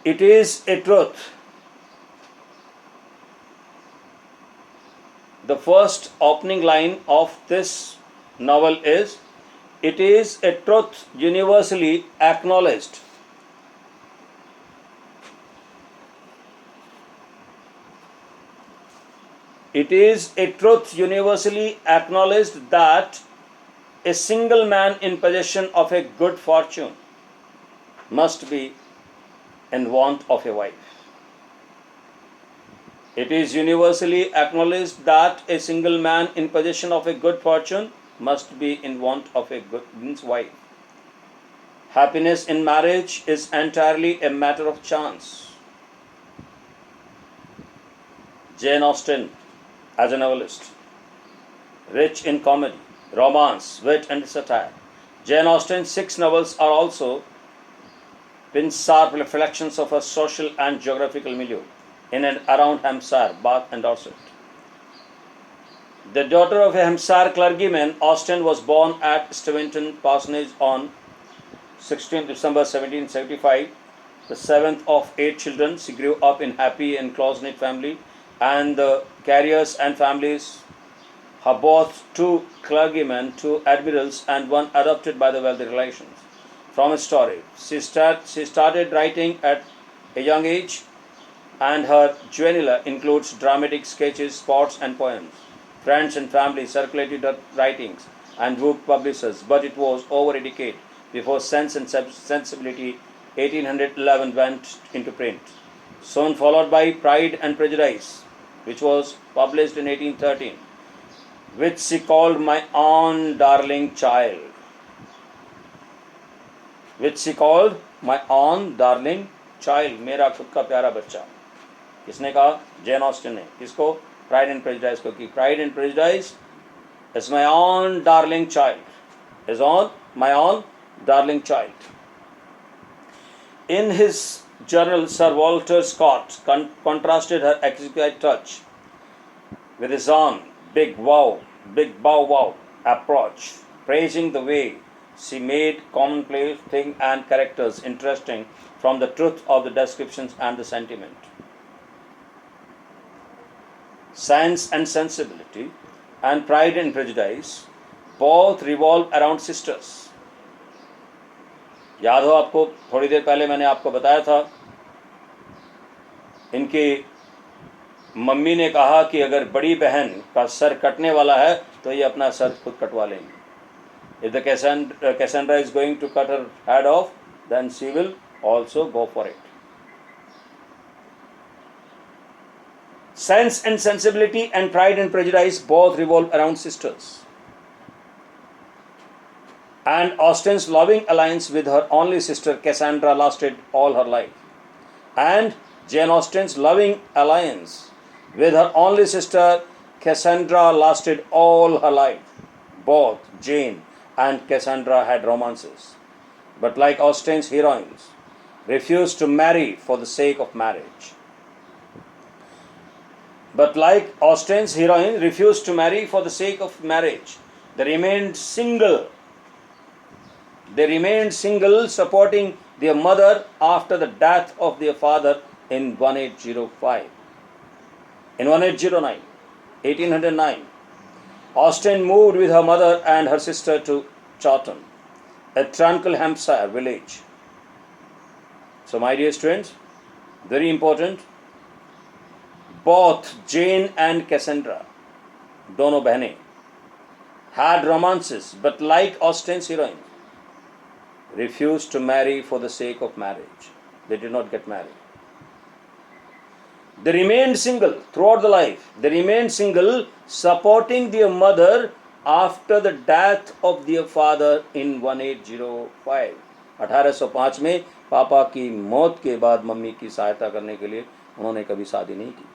It is a truth. The first opening line of this novel is, it is a truth universally acknowledged. It is a truth universally acknowledged that a single man in possession of a good fortune must be in want of a wife. It is universally acknowledged that a single man in possession of a good fortune must be in want of a good wife. Happiness in marriage is entirely a matter of chance. Jane Austen, as a novelist, rich in comedy, romance, wit, and satire. Jane Austen's 6 novels are also been sharp reflections of her social and geographical milieu in and around Hampshire, Bath, and Dorset. The daughter of a Hampshire clergyman, Austen was born at Steventon Parsonage on 16 December 1775, the 7th of 8 children. She grew up in happy and close-knit family, and the carriers and families have both 2 clergymen, 2 admirals, and 1 adopted by the wealthy relations. From a story, she started writing at a young age, and her juvenilia includes dramatic sketches, sports, and poems. Friends and family circulated her writings and wooed publishers, but it was over a decade before Sense and Sensibility 1811 went into print. Soon followed by Pride and Prejudice, which was published in 1813, which she called My Own Darling Child. Which she called My Own Darling Child, मेरा खुद का प्यारा बच्चा. किसने कहा? Jane Austen ने. किसको? Pride and prejudice को. कि pride and prejudice is my own darling child. Is on my own darling child. In his journal, Sir Walter Scott contrasted her exquisite touch with his own big bow wow approach, praising the way she made commonplace things and characters interesting from the truth of the descriptions and the sentiment. Sense and Sensibility and Pride and Prejudice both revolve around sisters. याद हो आपको, थोड़ी देर पहले मैंने आपको बताया था, इनकी मम्मी ने कहा कि अगर बड़ी बहन का सर कटने वाला है तो ये अपना सर खुद कटवा लेंगी. If the Cassandra is going to cut her head off, then she will also go for it. Sense and Sensibility and Pride and Prejudice both revolve around sisters. And Austen's loving alliance with her only sister Cassandra lasted all her life. And Jane Austen's loving alliance with her only sister Cassandra lasted all her life. Both Jane and Cassandra had romances, but like Austen's heroines, refused to marry for the sake of marriage. But like Austen's heroine refused to marry for the sake of marriage, they remained single. They remained single, supporting their mother after the death of their father in 1805. In 1809, Austen moved with her mother and her sister to Chawton, a tranquil Hampshire village. So, my dear students, very important, both Jane and Cassandra, दोनों बहनें, had romances, but like Austen's heroine, refused to marry for the sake of marriage. They did not get married. They remained single throughout the life. They remained single, supporting their mother after the death of their father in 1805. 1805 में पापा की मौत के बाद mummy की सहायता करने के लिए उन्होंने कभी शादी नहीं की.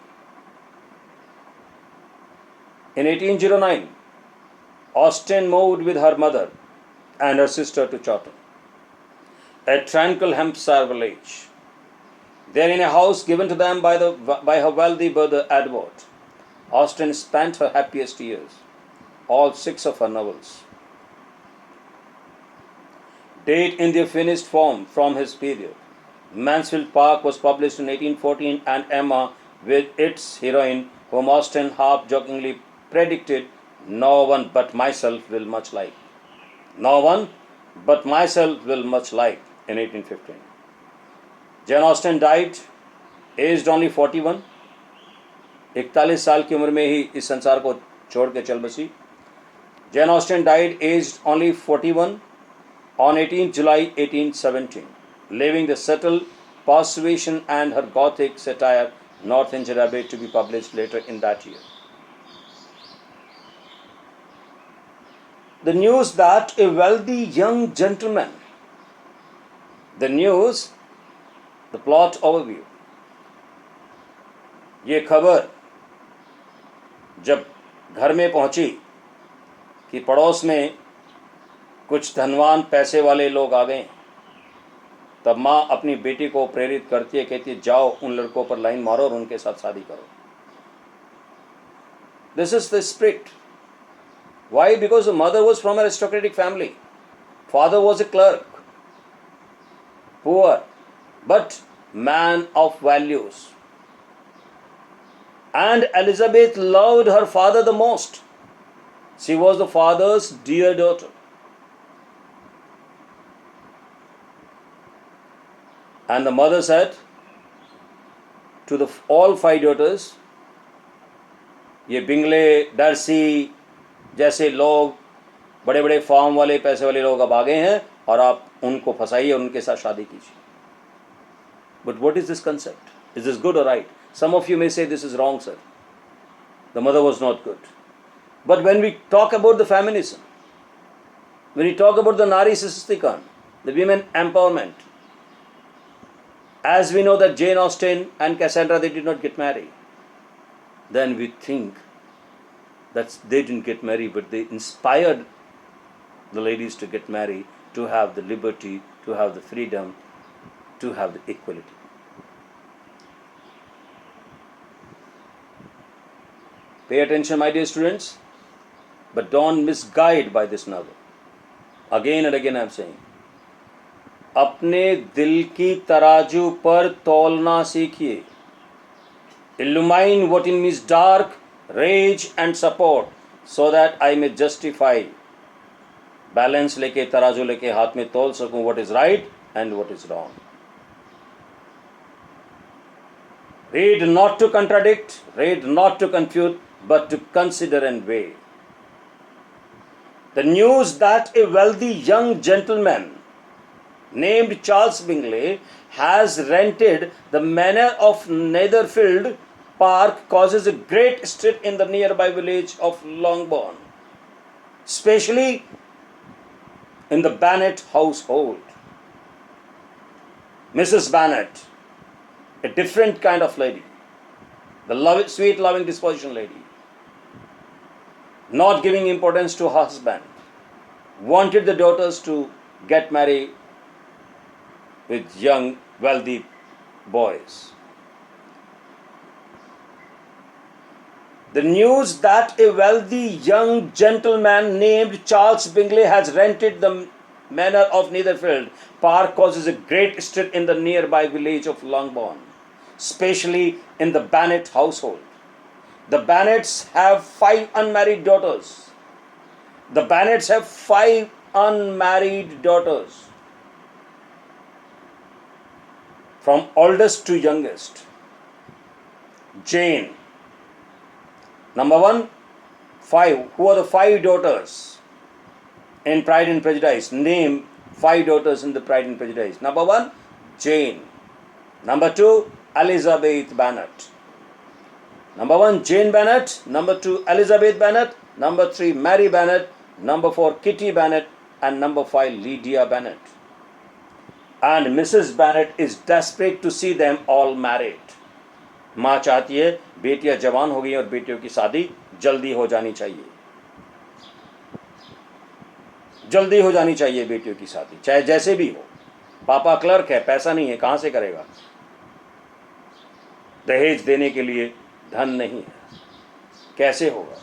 In 1809, Austen moved with her mother and her sister to Chawton, a tranquil Hampshire village. There, in a house given to them by her wealthy brother Edward, Austen spent her happiest years, all 6 of her novels date in their finished form from his period. Mansfield Park was published in 1814, and Emma, with its heroine, whom Austen half-jokingly predicted, "No one but myself will much like." No one but myself will much like in 1815. Jane Austen died aged only 41. 41 साल की उम्र में ही इस संसार को छोड़ के चल बसी. Jane Austen died aged only 41 on 18 July 1817, leaving the subtle persuasion and her Gothic satire Northanger Abbey to be published later in that year. The news that a wealthy young gentleman, the news, the plot overview. ये खबर जब घर में पहुंची कि पड़ोस में कुछ धनवान पैसे वाले लोग आ गए, तब माँ अपनी बेटी को प्रेरित करती है, कहती है जाओ उन लड़कों पर लाइन मारो और उनके साथ शादी करो. This is the spirit. Why? Because the mother was from an aristocratic family. Father was a clerk. Poor, but man of values. And Elizabeth loved her father the most. She was the father's dear daughter. And the mother said to all 5 daughters, ये Bingley, Darcy जैसे लोग, बड़े बड़े farm वाले पैसे वाले लोग अब आ गए हैं और आप उनको फंसाइए और उनके साथ शादी कीजिए. But what is this concept? Is this good or right? Some of you may say this is wrong, sir. The mother was not good. But when we talk about the feminism, when we talk about the Nari Sasaktikan, the women empowerment, as we know that Jane Austen and Cassandra, they did not get married, then we think that they didn't get married, but they inspired the ladies to get married, to have the liberty, to have the freedom, to have the equality. Pay attention, my dear students, but don't misguide by this novel. Again and again I am saying, अपने दिल की तराजू पर तौलना सीखिए. Illumine what in me is dark, rage and support, so that I may justify. Balance लेके, तराजू लेके हाथ में तौल सकूं what is right and what is wrong. Read not to contradict, read not to confute, but to consider and weigh. The news that a wealthy young gentleman named Charles Bingley has rented the manor of Netherfield Park causes a great stir in the nearby village of Longbourn, especially in the Bennet household. Mrs. Bennet, a different kind of lady, the sweet, loving disposition lady, not giving importance to her husband, wanted the daughters to get married with young, wealthy boys. The news that a wealthy young gentleman named Charles Bingley has rented the manor of Netherfield Park causes a great stir in the nearby village of Longbourn, especially in the Bennet household. The Bennets have 5 unmarried daughters. The Bennets have 5 unmarried daughters. From oldest to youngest. Jane. Number 1, 5. Who are the 5 daughters in Pride and Prejudice? Name 5 daughters in the Pride and Prejudice. Number 1, Jane. Number 2, Elizabeth Bennet. Number 1, Jane Bennet. Number 2, Elizabeth Bennet. Number 3, Mary Bennet. Number 4, Kitty Bennet. And number 5, Lydia Bennet. And Mrs. Bennet is desperate to see them all married. माँ चाहती है बेटियां जवान हो गई और बेटियों की शादी जल्दी हो जानी चाहिए. जल्दी हो जानी चाहिए बेटियों की शादी, चाहे जैसे भी हो. पापा क्लर्क है, पैसा नहीं है, कहाँ से करेगा? दहेज देने के लिए धन नहीं है, कैसे होगा,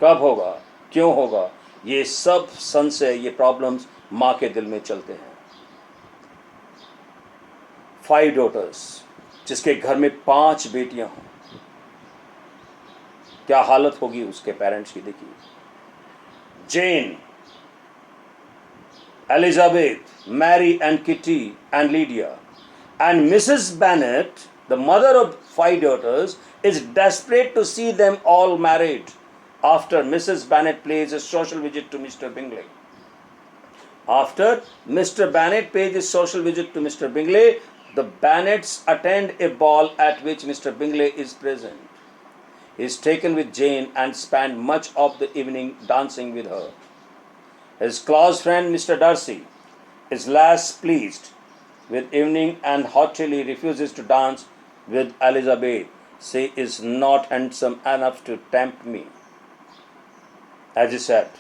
कब होगा, क्यों होगा? ये सब संशय, ये प्रॉब्लम्स माँ के दिल में चलते हैं. 5 daughters, जिसके घर में 5 बेटियां हों, क्या हालत होगी उसके पेरेंट्स की, देखिए. Jane, Elizabeth, Mary and Kitty and Lydia. And Mrs. Bennet, the mother of 5 daughters, is desperate to see them all married after Mrs. Bennet pays a social visit to Mr. Bingley. After Mr. Bennet pays a social visit to Mr. Bingley, the Bennets attend a ball at which Mr. Bingley is present. He is taken with Jane and spends much of the evening dancing with her. His close friend Mr. Darcy is less pleased with evening and haughtily refuses to dance with Elizabeth. She is not handsome enough to tempt me, as he said.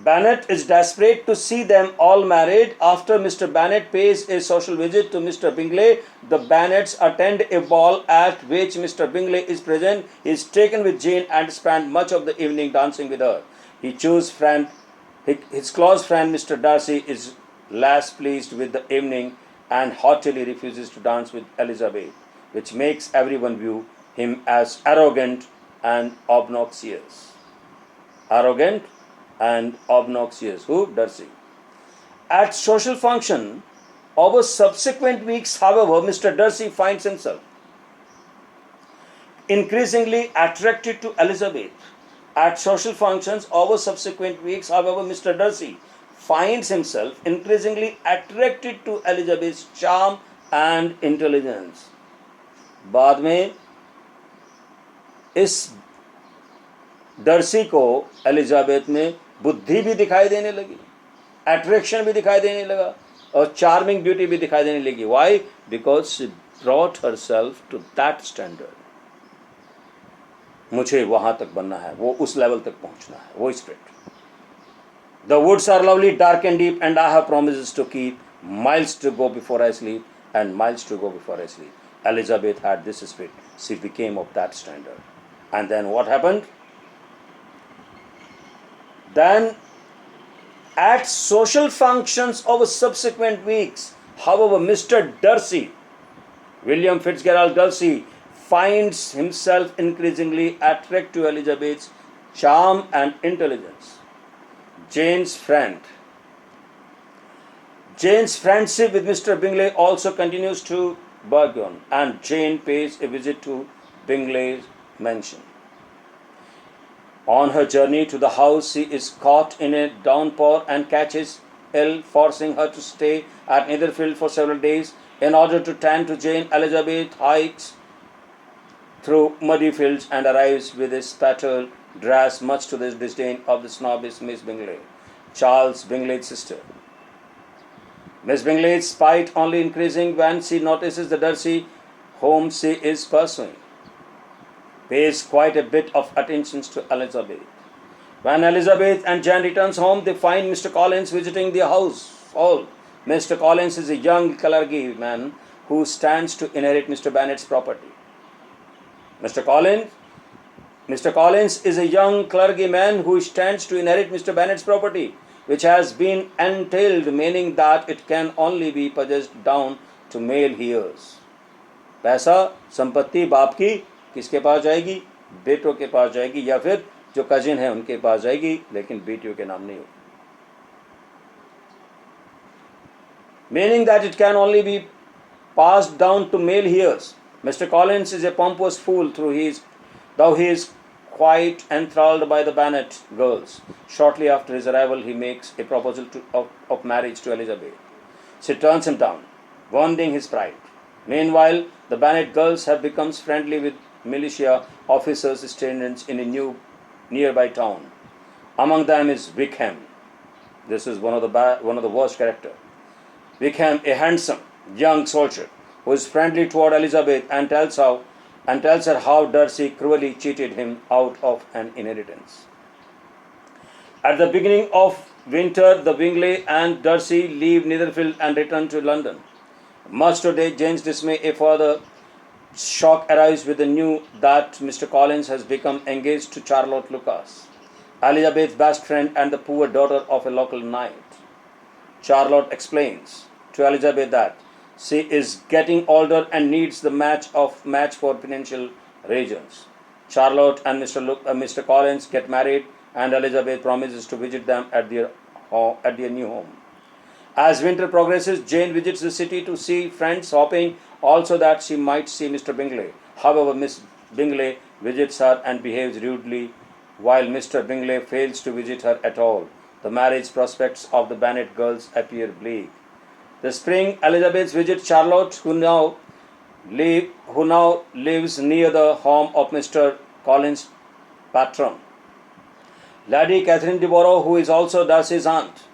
Bennet is desperate to see them all married. After Mr. Bennet pays a social visit to Mr. Bingley, the Bennets attend a ball at which Mr. Bingley is present. He is taken with Jane and spends much of the evening dancing with her. His close friend Mr. Darcy is less pleased with the evening and haughtily refuses to dance with Elizabeth, which makes everyone view him as arrogant and obnoxious. Arrogant and obnoxious. Who? Darcy. At social function, over subsequent weeks, however, Mr. Darcy finds himself increasingly attracted to Elizabeth. At social functions, over subsequent weeks, however, Mr. Darcy finds himself increasingly attracted to Elizabeth's charm and intelligence. बाद में इस Darcy को Elizabeth में बुद्धि भी दिखाई देने लगी, अट्रैक्शन भी दिखाई देने लगा और चार्मिंग ब्यूटी भी दिखाई देने लगी. Why? Because she brought herself to that standard. मुझे वहां तक बनना है, वो उस लेवल तक पहुंचना है, वो spirit. The woods are lovely, dark and deep, and I have promises to keep, miles to go before I sleep, and miles to go before I sleep. Elizabeth had this spirit. She became of that standard. And then what happened? Then at social functions over subsequent weeks, however, Mr. Darcy, William Fitzgerald Darcy, finds himself increasingly attracted to Elizabeth's charm and intelligence. Jane's friendship with Mr. Bingley also continues to burgeon, and Jane pays a visit to Bingley's mansion. On her journey to the house, she is caught in a downpour and catches ill, forcing her to stay at Netherfield for several days. In order to tend to Jane, Elizabeth hikes through muddy fields and arrives with a spattered dress, much to the disdain of the snobbish Miss Bingley, Charles Bingley's sister. Miss Bingley's spite only increasing when she notices the Darcy whom she is pursuing pays quite a bit of attention to Elizabeth. When Elizabeth and Jane returns home, they find Mr. Collins visiting the household. Mr. Collins is a young clergyman who stands to inherit Mr. Bennet's property. Mr. Collins is a young clergyman who stands to inherit Mr. Bennet's property, which has been entailed, meaning that it can only be passed down to male heirs. पैसा संपत्ति बाप की किसके पास जाएगी? बेटों के पास जाएगी, या फिर जो कजिन है उनके पास जाएगी, लेकिन बेटियों के नाम नहीं होगी. Meaning that it can only be passed down to male heirs. Mr. Collins is a pompous fool though he is quite enthralled by the Bennet girls. Shortly after his arrival, he makes a proposal of marriage to Elizabeth. She turns him down, wounding his pride. Meanwhile, the Bennet girls have become friendly with militia officers stationed in a nearby town. Among them is Wickham. This is one of the worst characters. Wickham, a handsome young soldier who is friendly toward Elizabeth and tells her how Darcy cruelly cheated him out of an inheritance. At the beginning of winter, the Bingley and Darcy leave Netherfield and return to London. Much to Jane's dismay, a further shock arrives with the news that Mr. Collins has become engaged to Charlotte Lucas. Elizabeth's best friend and the poor daughter of a local knight. Charlotte explains to Elizabeth that she is getting older and needs the match for financial reasons. Charlotte and Mr. Collins get married, and Elizabeth promises to visit them at their new home. As winter progresses, Jane visits the city to see friends, hoping also that she might see Mr. Bingley. However, Miss Bingley visits her and behaves rudely, while Mr. Bingley fails to visit her at all. The marriage prospects of the Bennet girls appear bleak. The spring, Elizabeth visits Charlotte, who now lives near the home of Mr. Collins' patron. Lady Catherine de Boroughs, who is also Darcy's aunt.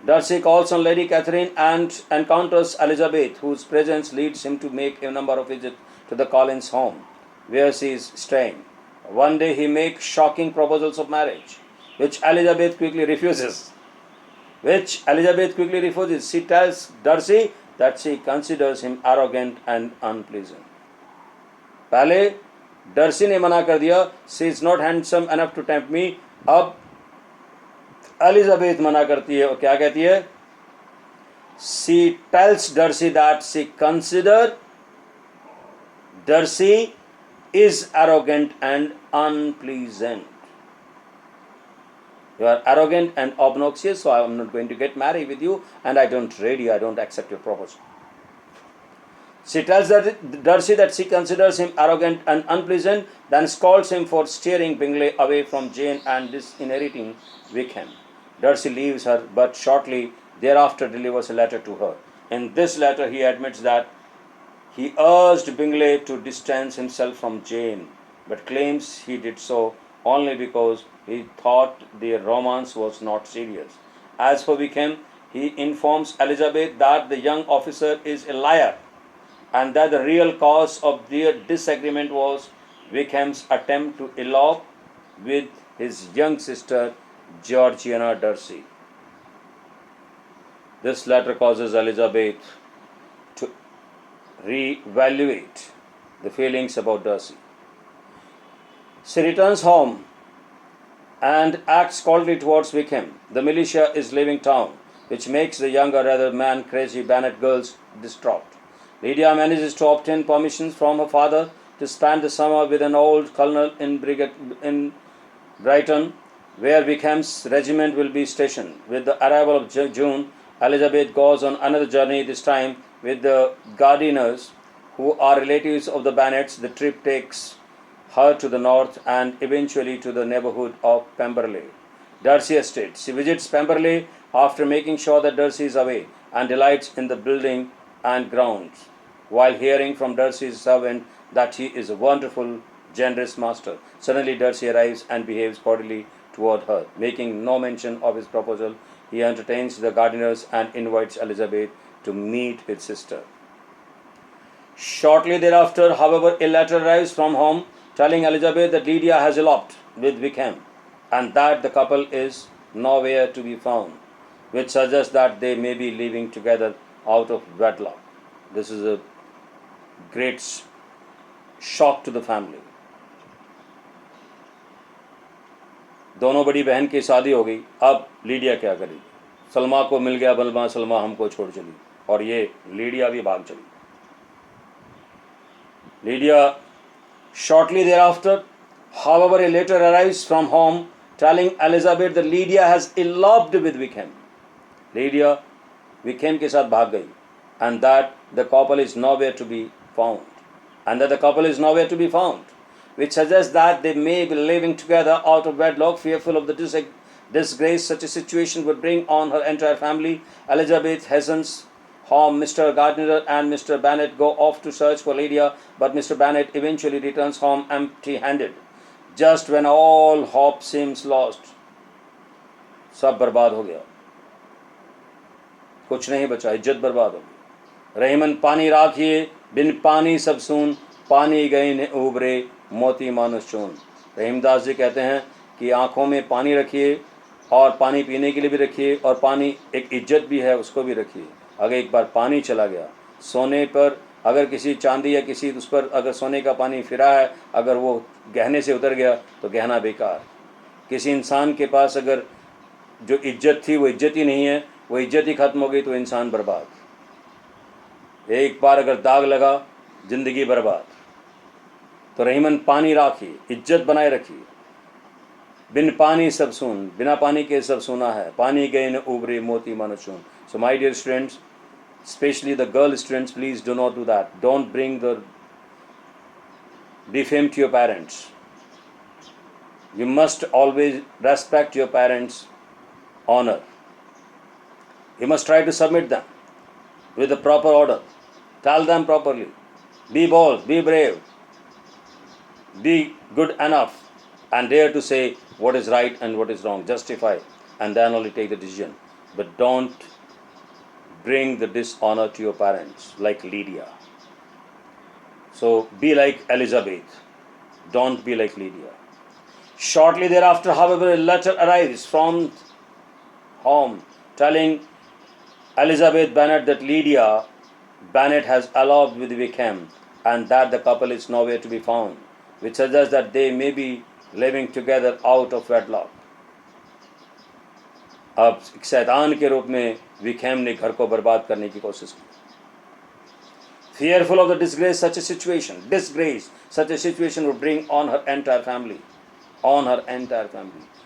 Darcy calls on Lady Catherine and encounters Elizabeth, whose presence leads him to make a number of visits to the Collins home, where she is staying. One day he makes shocking proposals of marriage, which Elizabeth quickly refuses. She tells Darcy that she considers him arrogant and unpleasant. पहले Darcy ने मना कर दिया, she is not handsome enough to tempt me. अब Elizabeth मना करती है और क्या कहती है? She tells Darcy that she considers Darcy is arrogant and unpleasant. You are arrogant and obnoxious, so I am not going to get married with you, and I don't accept your proposal. She tells Darcy that she considers him arrogant and unpleasant, then scolds him for steering Bingley away from Jane and disinheriting Wickham. Darcy leaves her, but shortly thereafter delivers a letter to her. In this letter, he admits that he urged Bingley to distance himself from Jane, but claims he did so only because he thought their romance was not serious. As for Wickham, he informs Elizabeth that the young officer is a liar and that the real cause of their disagreement was Wickham's attempt to elope with his young sister Georgiana Darcy. This letter causes Elizabeth to reevaluate the feelings about Darcy. She returns home and acts coldly towards Wickham. The militia is leaving town, which makes the younger, rather man-crazy Bennet girls distraught. Lydia manages to obtain permissions from her father to spend the summer with an old colonel in Brighton, where Wickham's regiment will be stationed. With the arrival of June, Elizabeth goes on another journey, this time with the Gardiners, who are relatives of the Bennets. The trip takes her to the north and eventually to the neighborhood of Pemberley. Darcy Estate. She visits Pemberley after making sure that Darcy is away and delights in the building and grounds, while hearing from Darcy's servant that he is a wonderful, generous master. Suddenly Darcy arrives and behaves cordially toward her. Making no mention of his proposal, he entertains the Gardiners and invites Elizabeth to meet his sister. Shortly thereafter, however, a letter arrives from home telling Elizabeth that Lydia has eloped with Wickham and that the couple is nowhere to be found, which suggests that they may be living together out of wedlock. This is a great shock to the family. दोनों बड़ी बहन की शादी हो गई, अब Lydia क्या करेगी? सलमा को मिल गया बलमा, सलमा हमको छोड़ चली, और ये लीडिया भी भाग चली. Lydia, shortly thereafter, however, a letter arrives from home telling Elizabeth that Lydia has eloped with Wickham. Lydia Wickham के साथ भाग गई, and that the couple is nowhere to be found. Which suggests that they may be living together out of wedlock, fearful of the disgrace such a situation would bring on her entire family. Elizabeth hastens home. Mr. Gardiner and Mr. Bennet go off to search for Lydia, but Mr. Bennet eventually returns home empty-handed. Just when all hope seems lost, सब बर्बाद हो गया, कुछ नहीं बचा, इज्जत बर्बाद हो गई. रहीमन पानी राखिए, बिन पानी सब सून, पानी गए ने उबरे, मोती मानुष चून. रहीमदास जी कहते हैं कि आँखों में पानी रखिए और पानी पीने के लिए भी रखिए, और पानी एक इज्जत भी है, उसको भी रखिए. अगर एक बार पानी चला गया, सोने पर अगर किसी चांदी या किसी उस पर अगर सोने का पानी फिरा है, अगर वो गहने से उतर गया तो गहना बेकार. किसी इंसान के पास अगर जो इज्जत थी वो इज्जत ही नहीं है, वो इज्जत ही ख़त्म हो गई तो इंसान बर्बाद। एक बार अगर दाग लगा ज़िंदगी बर्बाद। तो रहीमन पानी राखी, इज्जत बनाए रखी। बिन पानी सब सुन, बिना पानी के सब सुना है, पानी गए न उबरे मोती मन चून। So my dear students, especially the girl students, please do not do that. Don't bring the defame to your parents. You must always respect your parents' honor. You must try to submit them with the proper order. Tell them properly. Be bold, be brave, be good enough, and dare to say what is right and what is wrong. Justify, and then only take the decision. But don't bring the dishonor to your parents like Lydia. So be like Elizabeth. Don't be like Lydia. Shortly thereafter, however, a letter arrives from home telling Elizabeth Bennet that Lydia Bennet has eloped with Wickham and that the couple is nowhere to be found, which suggests that they may be living together out of wedlock. अब एक शैतान के रूप में Wickham ने घर को बर्बाद करने की कोशिश की। Fearful of the disgrace such a situation would bring on her entire family.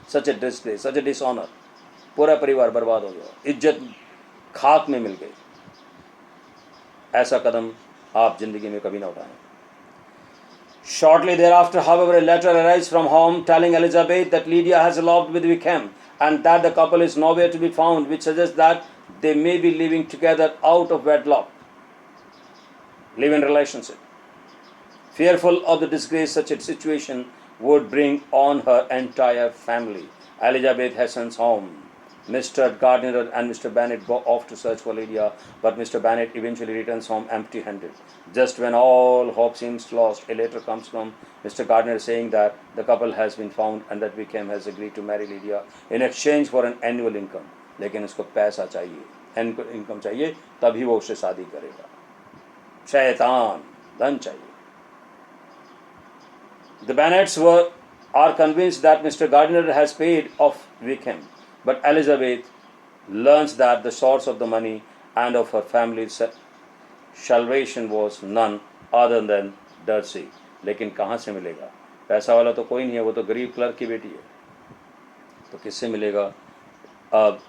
Such a disgrace, such a dishonor. पूरा परिवार बर्बाद हो गया, इज्जत खाक में मिल गई। ऐसा कदम आप जिंदगी में कभी ना उठाएं। Shortly thereafter, however, a letter arrives from home telling Elizabeth that Lydia has eloped with Wickham and that the couple is nowhere to be found, which suggests that they may be living together out of wedlock. Live-in relationship. Fearful of the disgrace such a situation would bring on her entire family. Elizabeth hastens home. Mr. Gardiner and Mr. Bennet go off to search for Lydia, but Mr. Bennet eventually returns home empty-handed. Just when all hope seems lost, a letter comes from Mr. Gardiner saying that the couple has been found and that Wickham has agreed to marry Lydia in exchange for an annual income. लेकिन उसको पैसा चाहिए, income चाहिए, तभी वो उससे शादी करेगा। शैतान, धन चाहिए। The Bennets are convinced that Mr. Gardiner has paid off Wickham, but Elizabeth learns that the source of the money and of her family's salvation was none other than Darcy. लेकिन कहाँ से मिलेगा? पैसा वाला तो कोई नहीं है, वो तो गरीब क्लर्क की बेटी है। तो किससे मिलेगा? अब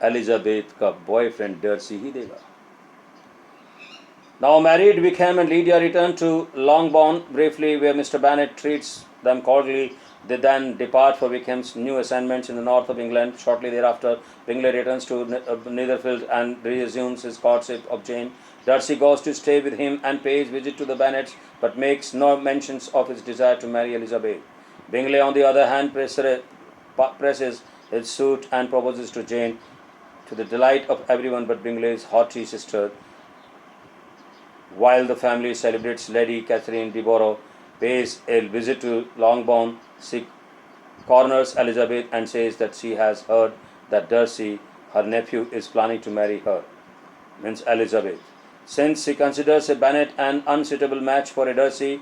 एलिजाबेथ का बॉयफ्रेंड डर्सी ही देगा। Now married, Wickham and Lydia return to Longbourn briefly, where Mr. Bennet treats them cordially. They then depart for Wickham's new assignments in the north of England. Shortly thereafter, Bingley returns to Netherfield and resumes his courtship of Jane. Darcy goes to stay with him and pays visit to the Bennets, but makes no mentions of his desire to marry Elizabeth. Bingley, on the other hand, presses his suit and proposes to Jane, to the delight of everyone but Bingley's haughty sister. While the family celebrates, Lady Catherine de Bourgh pays a visit to Longbourn. She corners Elizabeth and says that she has heard that Darcy, her nephew, is planning to marry her, means Elizabeth. Since she considers a Bennet an unsuitable match for a Darcy,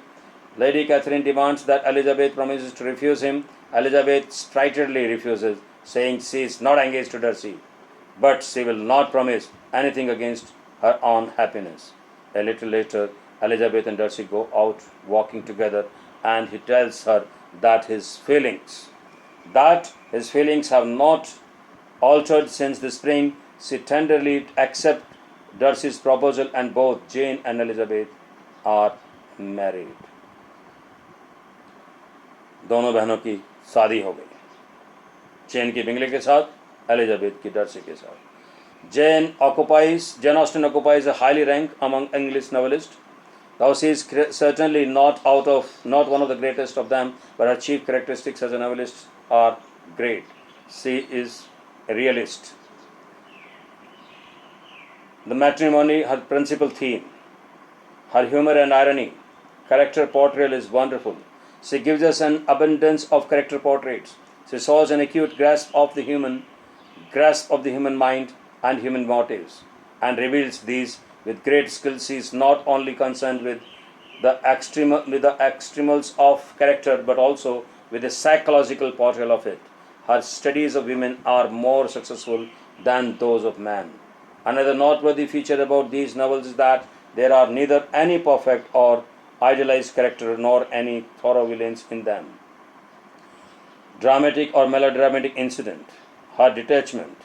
Lady Catherine demands that Elizabeth promises to refuse him. Elizabeth stridently refuses, saying she is not engaged to Darcy, but she will not promise anything against her own happiness. A little later, Elizabeth and Darcy go out walking together, and he tells her that his feelings have not altered since the spring. She tenderly accepts Darcy's proposal, and both Jane and Elizabeth are married. दोनों बहनों की शादी हो गई, जेन की Bingley के साथ, Elizabeth की डर्सी के साथ. Jane Austen occupies a highly rank among English novelists. Though she is certainly not one of the greatest of them, but her chief characteristics as a novelist are great. She is a realist. The matrimony, her principal theme, her humor and irony, character portrayal is wonderful. She gives us an abundance of character portraits. She shows an acute grasp of the human mind and human motives, and reveals these with great skill. She is not only concerned with the extremals of character, but also with the psychological portrayal of it. her studies of women are more successful than those of men. Another noteworthy feature about these novels is that there are neither any perfect or idealized character nor any thorough villains in them. Dramatic or melodramatic incident, her detachment,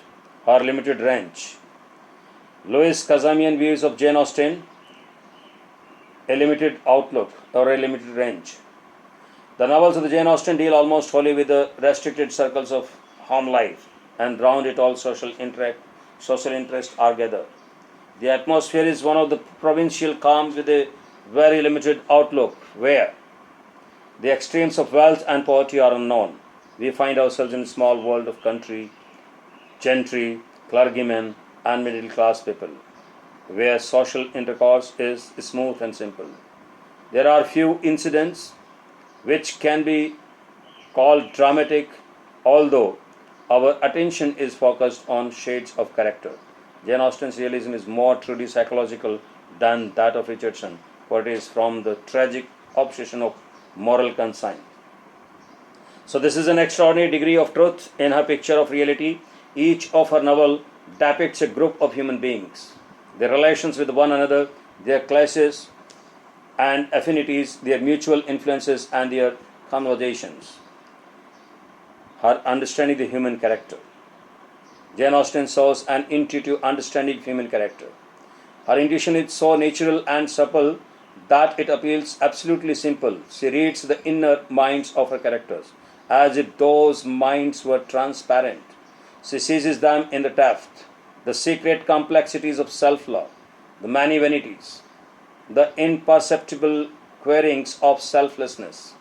her limited range. Louis Kazamian views of Jane Austen, a limited outlook or a limited range. The novels of the Jane Austen deal almost wholly with the restricted circles of home life, and round it all social interest are gathered. The atmosphere is one of the provincial calm with a very limited outlook, where the extremes of wealth and poverty are unknown. We find ourselves in a small world of country, gentry, clergymen, and middle class people, where social intercourse is smooth and simple. There are few incidents which can be called dramatic, although our attention is focused on shades of character. Jane Austen's realism is more truly psychological than that of Richardson, for it is from the tragic obsession of moral conscience. So this is an extraordinary degree of truth in her picture of reality. Each of her novel depicts a group of human beings, their relations with one another, their classes and affinities, their mutual influences and their conversations. Her understanding the human character. Jane Austen shows an intuitive understanding of human character. Her intuition is so natural and supple that it appeals absolutely simple. She reads the inner minds of her characters as if those minds were transparent. She seizes them in the depth, the secret complexities of self-love, the many vanities, the imperceptible queerings of selflessness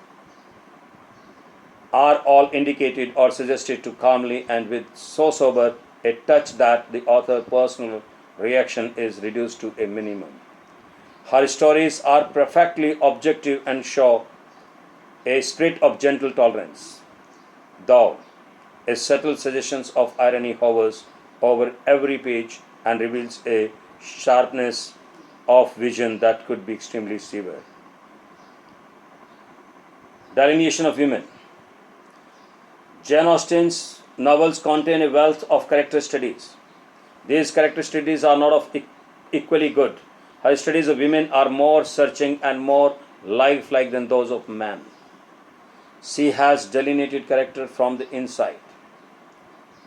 are all indicated or suggested to calmly and with so sober a touch that the author's personal reaction is reduced to a minimum. Her stories are perfectly objective and show a spirit of gentle tolerance, though a subtle suggestion of irony hovers over every page and reveals a sharpness of vision that could be extremely severe. Delineation of women. Jane Austen's novels contain a wealth of character studies. These character studies are not of equally good. Her studies of women are more searching and more lifelike than those of men. She has delineated character from the inside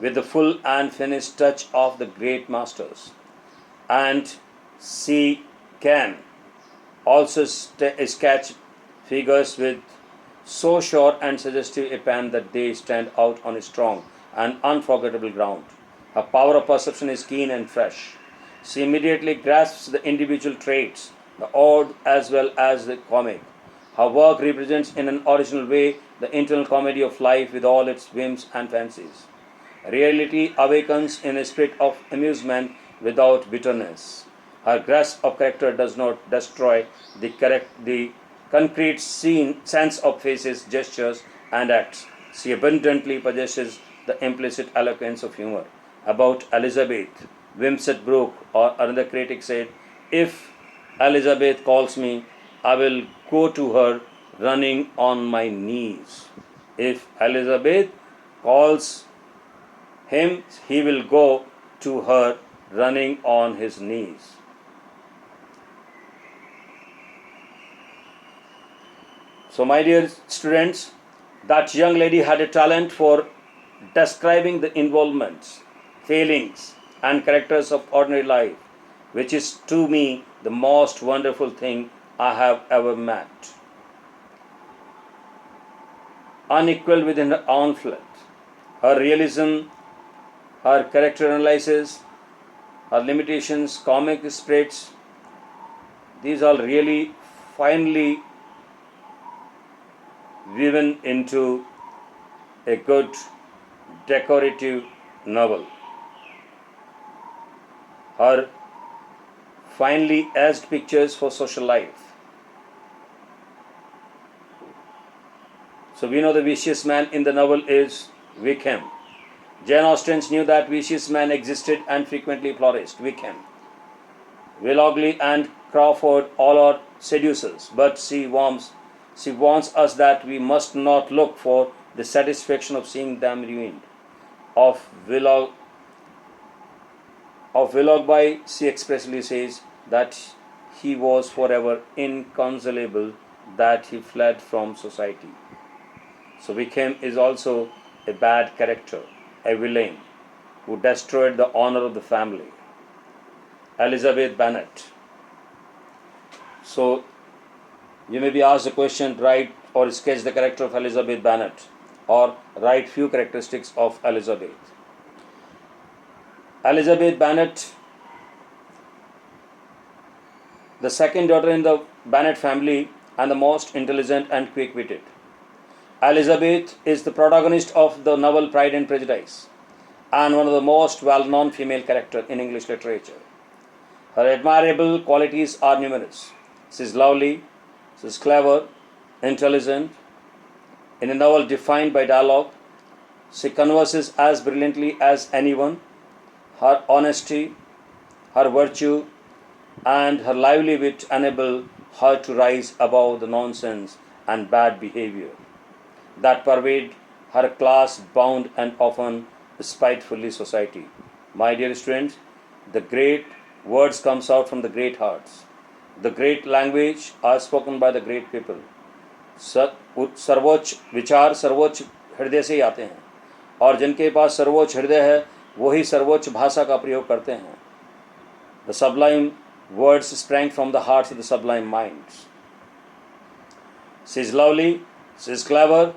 with the full and finished touch of the great masters, and she can also sketch figures with so sure and suggestive a pen that they stand out on a strong and unforgettable ground. Her power of perception is keen and fresh. She immediately grasps the individual traits, the odd as well as the comic. Her work represents in an original way the internal comedy of life with all its whims and fancies. Reality awakens in a spirit of amusement without bitterness. Her grasp of character does not destroy the concrete sense of faces, gestures, and acts. She abundantly possesses the implicit eloquence of humor. About Elizabeth, Wimsett Brooke or another critic said, "If Elizabeth calls me, I will go to her running on my knees." If Elizabeth calls him, he will go to her running on his knees. So, my dear students, that young lady had a talent for describing the involvements, failings, and characters of ordinary life, which is to me the most wonderful thing I have ever met. Unequaled within her own flesh, her realism, her character analysis, her limitations, comic spirits, these are really finely woven into a good decorative novel. Her finely etched pictures for social life. So we know the vicious man in the novel is Wickham. Jane Austen knew that vicious man existed and frequently flourished. Wickham, Willoughby and Crawford all are seducers, but she warns us that we must not look for the satisfaction of seeing them ruined. Of Willoughby, she expressly says that he was forever inconsolable, that he fled from society. So Wickham is also a bad character, a villain who destroyed the honor of the family. Elizabeth Bennet. So you may be asked the question, write or sketch the character of Elizabeth Bennet, or write few characteristics of Elizabeth. Elizabeth Bennet, the second daughter in the Bennet family and the most intelligent and quick-witted. Elizabeth is the protagonist of the novel Pride and Prejudice and one of the most well-known female characters in English literature. Her admirable qualities are numerous. She is lovely, she is clever, intelligent. In a novel defined by dialogue, she converses as brilliantly as anyone. Her honesty, her virtue, and her lively wit enable her to rise above the nonsense and bad behavior that pervade her class-bound and often spitefully society. My dear students, the great words comes out from the great hearts. The great language are spoken by the great people. सर्वोच्च विचार सर्वोच्च हृदय से ही आते हैं, और जिनके पास सर्वोच्च हृदय है वही सर्वोच्च भाषा का प्रयोग करते हैं. The sublime words sprang from the hearts of the sublime minds. She is lovely, she is clever,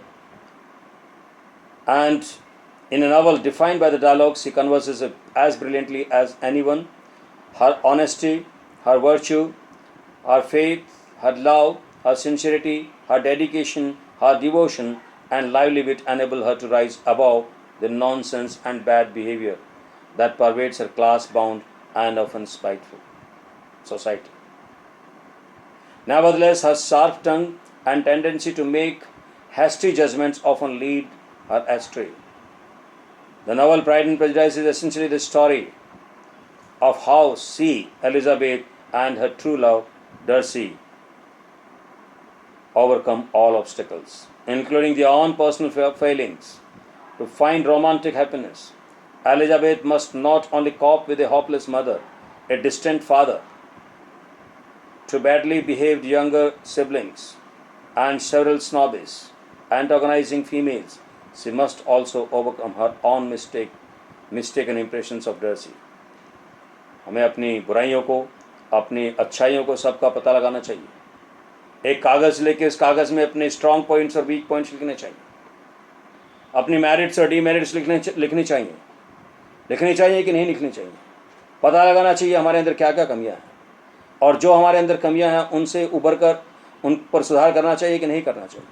and in a novel defined by the dialogue, she converses as brilliantly as anyone. Her honesty, her virtue, her faith, her love, her sincerity, her dedication, her devotion, and lively wit enable her to rise above the nonsense and bad behavior that pervades her class-bound and often spiteful society. Nevertheless, her sharp tongue and tendency to make hasty judgments often lead her astray. The novel Pride and Prejudice is essentially the story of how she, Elizabeth, and her true love, Darcy, overcome all obstacles, including their own personal failings, to find romantic happiness. Elizabeth must not only cope with a hopeless mother, a distant father, two badly behaved younger siblings, and several snobbish, antagonizing females. She must also overcome her own mistaken impressions of Darcy. हमें अपनी बुराइयों को, अपनी अच्छाइयों को सबका पता लगाना चाहिए. एक कागज़ लेके उस कागज़ में अपने स्ट्रॉन्ग पॉइंट्स और वीक पॉइंट्स लिखने चाहिए. अपनी मेरिट्स और डीमेरिट्स लिखनी चाहिए कि नहीं लिखनी चाहिए. पता लगाना चाहिए हमारे अंदर क्या क्या कमियां हैं, और जो हमारे अंदर कमियां हैं उनसे उभर कर उन पर सुधार करना चाहिए कि नहीं करना चाहिए.